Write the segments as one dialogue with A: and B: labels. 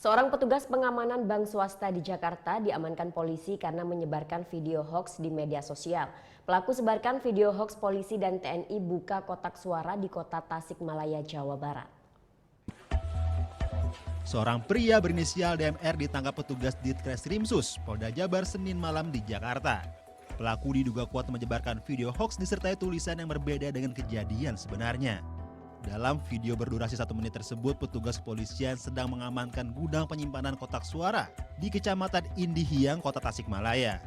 A: Seorang petugas pengamanan bank swasta di Jakarta diamankan polisi karena menyebarkan video hoaks di media sosial. Pelaku sebarkan video hoaks polisi dan TNI buka kotak suara di kota Tasikmalaya, Jawa Barat.
B: Seorang pria berinisial DMR ditangkap petugas Ditreskrimsus Polda Jabar Senin malam di Jakarta. Pelaku diduga kuat menyebarkan video hoaks disertai tulisan yang berbeda dengan kejadian sebenarnya. Dalam video berdurasi 1 menit tersebut, petugas kepolisian sedang mengamankan gudang penyimpanan kotak suara di Kecamatan Indihiyang, Kota Tasikmalaya.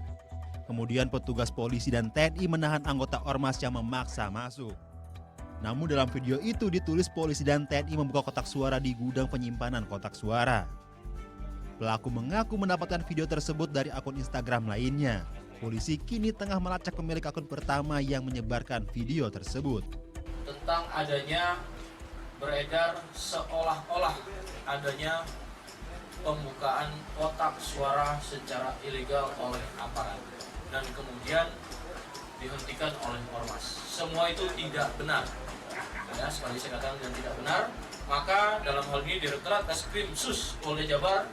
B: Kemudian petugas polisi dan TNI menahan anggota ormas yang memaksa masuk. Namun dalam video itu ditulis polisi dan TNI membuka kotak suara di gudang penyimpanan kotak suara. Pelaku mengaku mendapatkan video tersebut dari akun Instagram lainnya. Polisi kini tengah melacak pemilik akun pertama yang menyebarkan video tersebut.
C: Tentang adanya beredar seolah-olah adanya pembukaan kotak suara secara ilegal oleh aparat dan kemudian dihentikan oleh ormas. Semua itu tidak benar. Ya, sekali saya katakan dan tidak benar, maka dalam hal ini Direktorat Reskrimsus Polda Jabar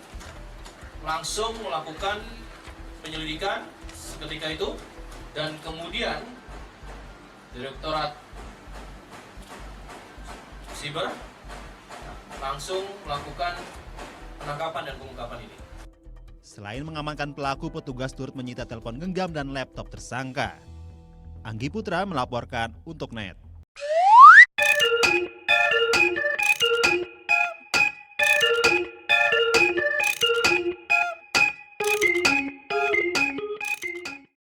C: langsung melakukan penyelidikan ketika itu dan kemudian Direktorat Siber langsung melakukan penangkapan dan pengungkapan ini.
B: Selain mengamankan pelaku, petugas turut menyita telepon genggam dan laptop tersangka. Anggi Putra melaporkan untuk NET.